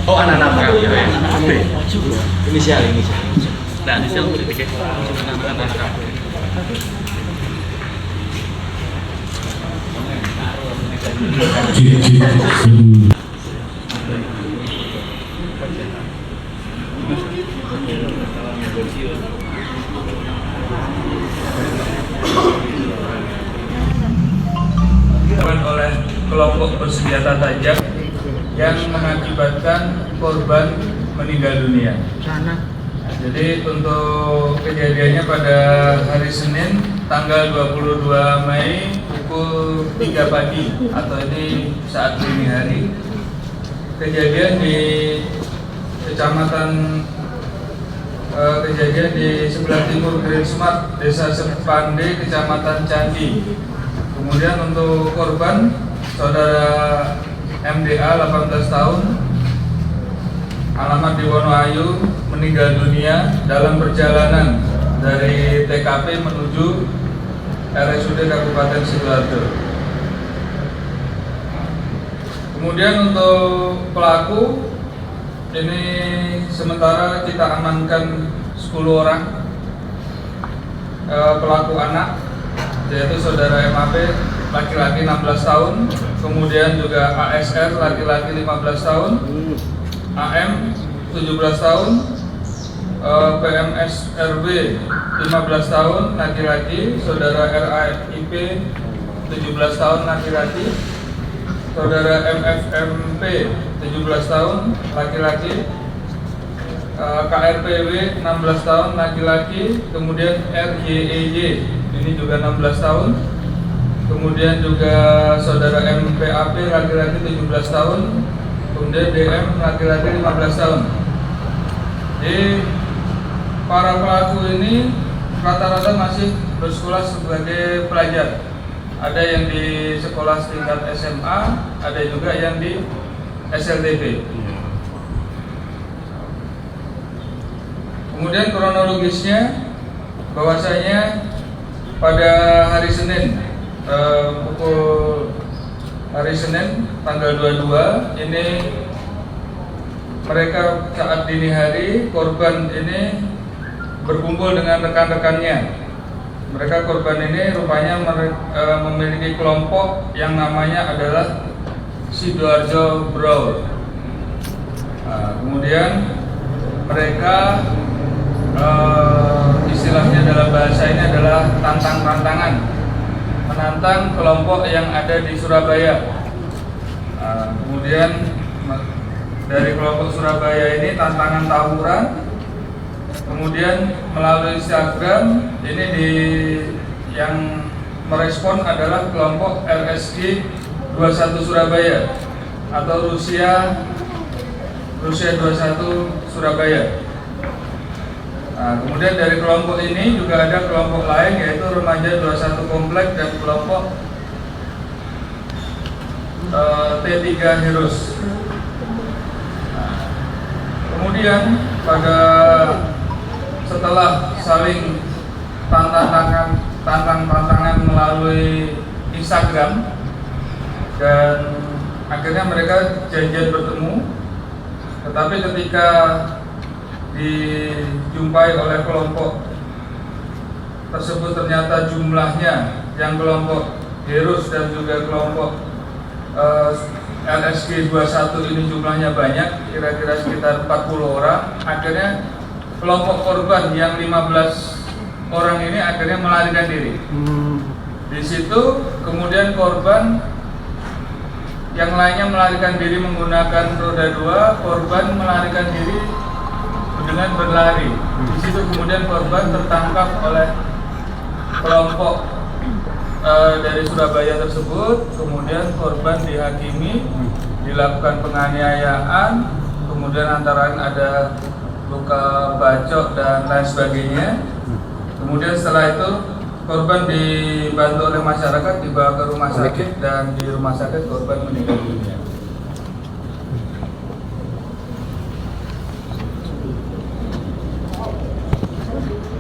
Oh, anak-anak kami. Inisial. Nah, inisial politik ya. Anak-anak. Oleh kelompok bersenjata tajam yang mengakibatkan korban meninggal dunia. Jadi untuk kejadiannya pada hari Senin tanggal 22 Mei pukul 3 pagi atau ini saat dini hari. Kejadian di sebelah timur Green Smart, Desa Sepande, Kecamatan Candi. Kemudian untuk korban saudara MDA 18 tahun, alamat di Wonoayu, meninggal dunia dalam perjalanan dari TKP menuju RSUD Kabupaten Sidoarjo. Kemudian untuk pelaku ini sementara kita amankan 10 orang pelaku anak, yaitu saudara MAP laki-laki 16 tahun, kemudian juga ASR laki-laki 15 tahun, AM 17 tahun, PMSRB 15 tahun laki-laki, saudara RAIP 17 tahun laki-laki, saudara MFMP 17 tahun laki-laki, KRPW 16 tahun laki-laki, kemudian RYEY ini juga 16 tahun, kemudian juga saudara MPAP laki-laki 17 tahun, kemudian DM laki-laki 15 tahun. Jadi para pelaku ini rata-rata masih bersekolah sebagai pelajar. Ada yang di sekolah tingkat SMA, ada juga yang di SLTP. Kemudian kronologisnya bahwasanya pada hari Senin tanggal 22 ini mereka saat dini hari korban ini berkumpul dengan rekan-rekannya. Mereka korban ini rupanya memiliki kelompok yang namanya adalah Sidoarjo Brawl. Kemudian mereka istilahnya dalam bahasa ini adalah tantang-tantangan, menantang kelompok yang ada di Surabaya. Kemudian dari kelompok Surabaya ini tantangan tawuran. Kemudian melalui Instagram ini yang merespon adalah kelompok RSG 21 Surabaya atau Rusia 21 Surabaya. Kemudian dari kelompok ini juga ada kelompok lain yaitu Remaja 21 Komplek dan kelompok T3 Heroes. Kemudian setelah saling tantang-tantangan melalui Instagram dan akhirnya mereka janjian bertemu, tetapi ketika dijumpai oleh kelompok tersebut ternyata jumlahnya yang kelompok Heroes dan juga kelompok LSG 21 ini jumlahnya banyak, kira-kira sekitar 40 orang. Akhirnya kelompok korban yang 15 orang ini akhirnya melarikan diri. Di situ kemudian korban yang lainnya melarikan diri menggunakan roda 2, korban melarikan diri dengan berlari. Di situ kemudian korban tertangkap oleh kelompok dari Surabaya tersebut. Kemudian korban dihakimi, dilakukan penganiayaan, kemudian antara lain ada luka bacok dan lain sebagainya. Kemudian setelah itu korban dibantu oleh masyarakat dibawa ke rumah sakit dan di rumah sakit korban meninggal dunia.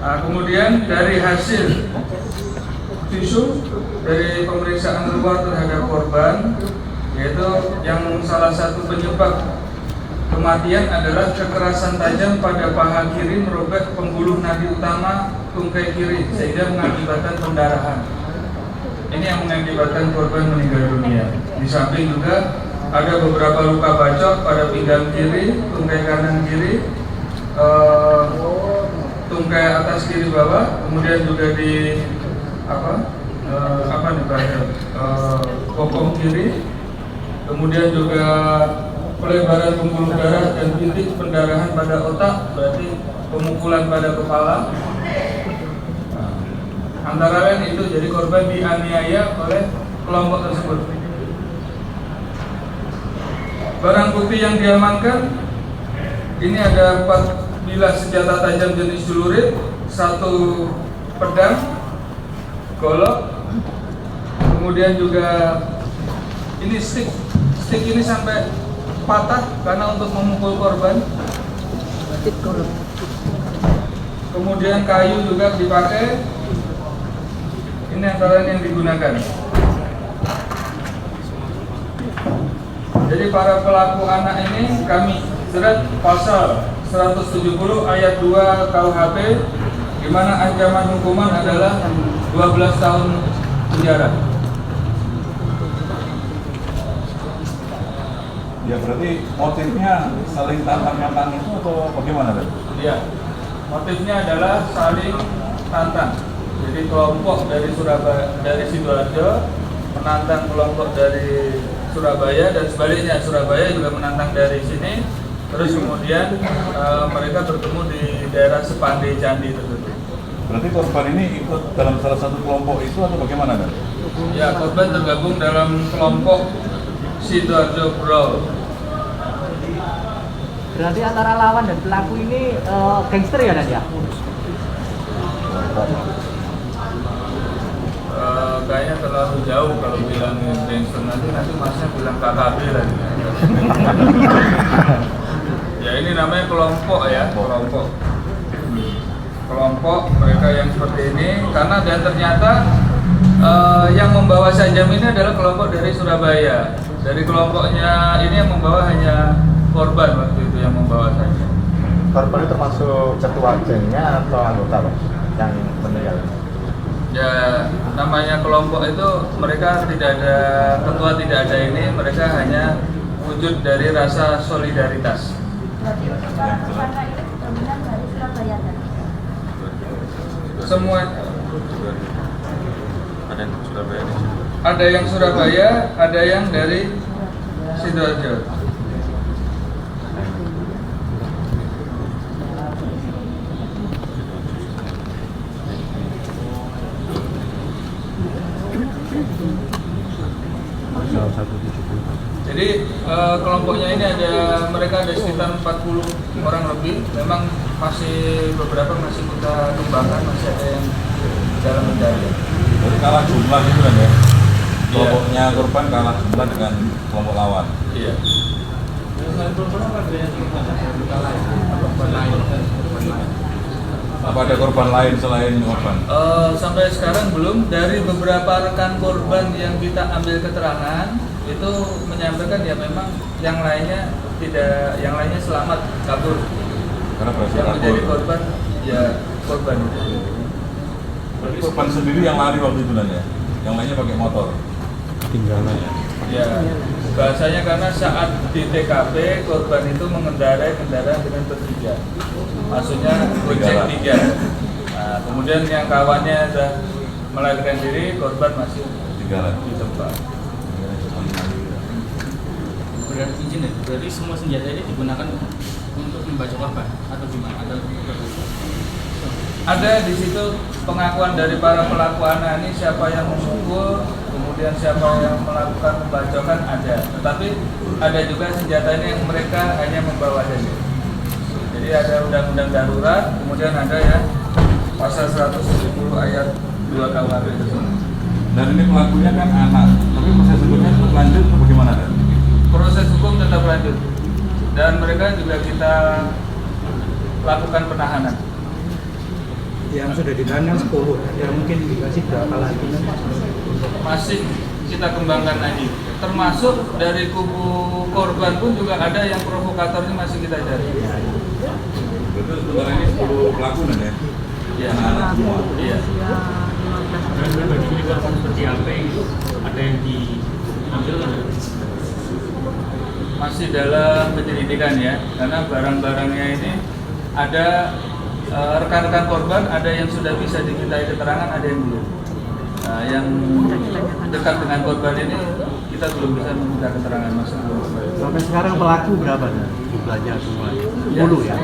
Kemudian dari hasil visum dari pemeriksaan luar terhadap korban, yaitu yang salah satu penyebab kematian adalah kekerasan tajam pada paha kiri merobek pembuluh nadi utama tungkai kiri sehingga mengakibatkan pendarahan. Ini yang mengakibatkan korban meninggal dunia. Di samping juga ada beberapa luka bacok pada pinggang kiri, tungkai kanan kiri, tungkai atas kiri bawah, kemudian juga di bokong kiri, kemudian juga pelebaran pembuluh darah dan titik pendarahan pada otak, berarti pemukulan pada kepala. Antara lain itu, jadi korban dianiaya oleh kelompok tersebut. Barang bukti yang diamankan, ini ada 4 bilah senjata tajam jenis celurit, 1 pedang, golok, kemudian juga ini stick ini sampai patah karena untuk memukul korban. Kemudian kayu juga dipakai. Ini antara yang digunakan. Jadi para pelaku anak ini kami jerat pasal 170 ayat 2 KUHP, di mana ancaman hukuman adalah 12 tahun penjara. Ya berarti motifnya saling tantang-tantang itu atau bagaimana? Ya, motifnya adalah saling tantang. Jadi kelompok dari Sidoarjo menantang kelompok dari Surabaya dan sebaliknya, Surabaya juga menantang dari sini. Terus kemudian mereka bertemu di daerah Sepande Candi tersebut. Berarti korban ini ikut dalam salah satu kelompok itu atau bagaimana kan? Ya, korban tergabung dalam kelompok Sidoarjo Brawl. Berarti antara lawan dan pelaku ini gangster ya Dan ya? Kayaknya terlalu jauh kalau bilang gangster, nanti masnya bilang KKB lagi. Ya ini namanya kelompok ya, kelompok mereka yang seperti ini, karena dan ternyata yang membawa sajam ini adalah kelompok dari Surabaya. Dari kelompoknya ini yang membawa hanya korban waktu itu yang membawa sajam. Korban itu termasuk ketua gengnya atau anggota yang meninggal? Ya, namanya kelompok itu mereka tidak ada ketua, tidak ada ini, mereka hanya wujud dari rasa solidaritas. Berarti karena ini dominan dari Surabaya kan? Semua Ada yang Surabaya di sini. ada yang Surabaya, ada yang dari Sidoarjo. Jadi kelompoknya ini mereka ada sekitar 40 orang lebih. Memang beberapa masih kita kembangkan, masih ada yang dalam mencari. Jadi kalah jumlah gitu kan ya? Kelompoknya korban kalah jumlah dengan kelompok lawan. Iya. Apa ada korban lain selain korban? Sampai sekarang belum. Dari beberapa rekan korban yang kita ambil keterangan itu menyampaikan ya memang yang lainnya selamat kabur. Karena berhasil Yang menjadi kabur. korban ya korban. Berarti korban sendiri yang lari waktu itu kan ya? Yang lainnya pakai motor. Tinggalan. Ya, bahasanya karena saat di TKP korban itu mengendarai kendaraan dengan bertiga. Maksudnya gojek 3. Nah, kemudian yang kawannya sudah melarikan diri, korban masih Tinggalan. di tempat. Berarti izin ya, berarti semua senjata ini digunakan untuk membacok korban atau gimana? Ada di situ pengakuan dari para pelaku anak ini, siapa yang memukul, kemudian siapa yang melakukan pembacokan ada. Tetapi ada juga senjata ini yang mereka hanya membawa saja. Jadi ada undang-undang darurat, kemudian ada ya pasal 170 ayat 2 KUHP itu. Dan ini pelakunya kan anak, tapi proses hukumnya tetap lanjut atau bagaimana kan? Proses hukum tetap lanjut dan mereka juga kita lakukan penahanan. Yang sudah ditahan kan 10, ya mungkin dikasih berapa lagi? Masih kita kembangkan lagi. termasuk dari kubu korban pun juga ada yang provokatornya masih kita cari. Itu sebenarnya ini 10 pelaku kan ya? Iya. Anak-anak semua. Iya. Dan bagi ini korban seperti apa yang ada yang diambil kan? Masih dalam penyelidikan ya, karena barang-barangnya ini ada rekan-rekan korban, ada yang sudah bisa dimintai keterangan, ada yang belum. Nah, yang dekat dengan korban ini kita belum bisa meminta keterangan masuk. Sampai sekarang pelaku berapa dah jumlahnya semuanya? 10 ya?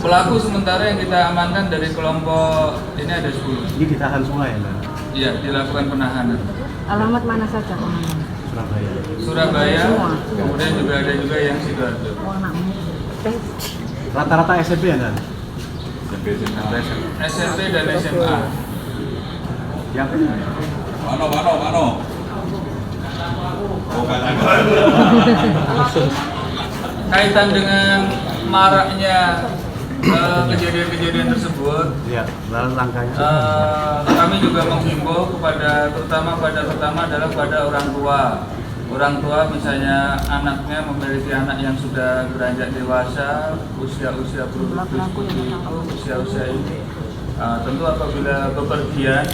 Pelaku sementara yang kita amankan dari kelompok ini ada 10. Ini ditahan semua ya, Mbak? Iya, dilakukan penahanan. Alamat mana saja komandan? Surabaya. Surabaya, Semua. kemudian juga ada juga yang Sidoarjo. Oh, anakmu. Rata-rata SMP ya, Dan? SMP dan SMA. Yang Mano. Oh, kan. Kaitan dengan maraknya kejadian-kejadian tersebut, ya, lalu langkahnya. kami juga menghimbau kepada, terutama adalah pada orang tua misalnya anaknya memiliki anak yang sudah beranjak dewasa, usia produktif seperti itu, usia ini, tentu apabila bepergian,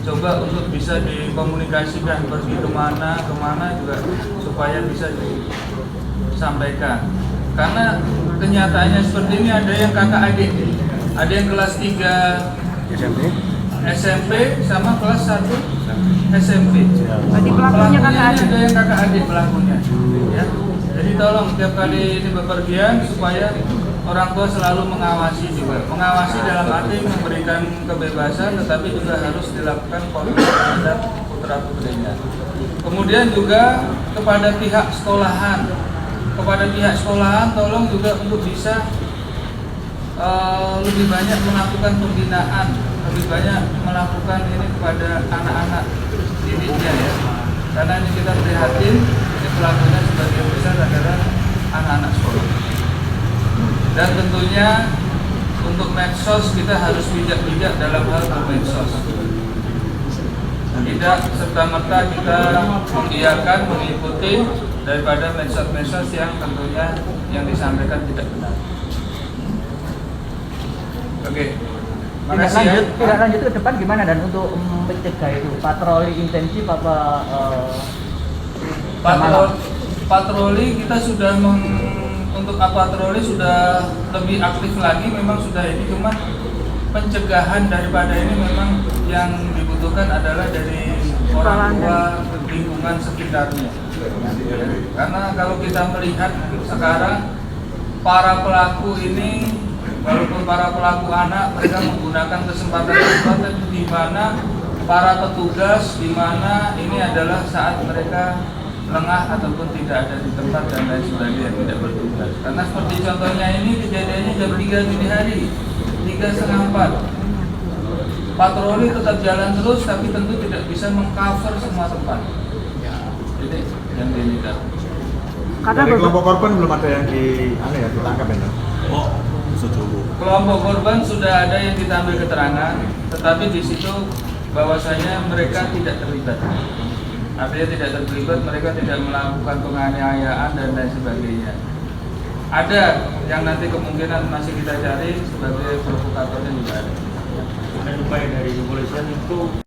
coba untuk bisa dikomunikasikan pergi kemana juga supaya bisa disampaikan. Karena kenyataannya seperti ini, ada yang kakak adik, ada yang kelas 3 SMP sama kelas 1 SMP. Berarti pelakunya kakak adik. Ada yang kakak adik pelakunya. Ya. Jadi tolong setiap kali ini bepergian supaya orang tua selalu mengawasi juga. Mengawasi dalam arti memberikan kebebasan, tetapi juga harus dilakukan kontrol terhadap putra-putrinya. Kemudian juga kepada pihak sekolahan. Tolong juga untuk bisa lebih banyak melakukan pembinaan, lebih banyak melakukan ini kepada anak-anak didiknya ya. Karena ini kita prihatin, pelakunya sebagian besar adalah anak-anak sekolah. Dan tentunya untuk medsos kita harus bijak-bijak dalam hal bermedsos. Tidak serta-merta kita mengiyakan, mengikuti daripada medsos-medsos yang tentunya yang disampaikan tidak benar. Oke, makasih ya. Tidak lanjut ke depan gimana dan untuk mencegah itu patroli intensif apa? Patroli kita sudah untuk patroli sudah lebih aktif lagi, memang sudah ini, cuma pencegahan daripada ini memang yang dibutuhkan adalah dari orang tua, lingkungan sekitarnya. Karena kalau kita melihat sekarang para pelaku ini, walaupun para pelaku anak, mereka menggunakan kesempatan di mana para petugas, di mana ini adalah saat mereka lengah ataupun tidak ada di tempat dan lain sebagainya, tidak bertugas. Karena seperti contohnya ini kejadiannya jam 3 dini hari, 3:30. Patroli tetap jalan terus, tapi tentu tidak bisa mengcover semua tempat. Jadi yang dilihat. Dari kelompok korban belum ada yang ditangkap ya? Oh, setuju. Kelompok korban sudah ada yang kita ambil keterangan, tetapi di situ bahwasanya mereka tidak terlibat. Artinya tidak terlibat, mereka tidak melakukan penganiayaan dan lain sebagainya. Ada yang nanti kemungkinan masih kita cari sebagai provokatornya juga ada. Dan upaya dari kepolisian itu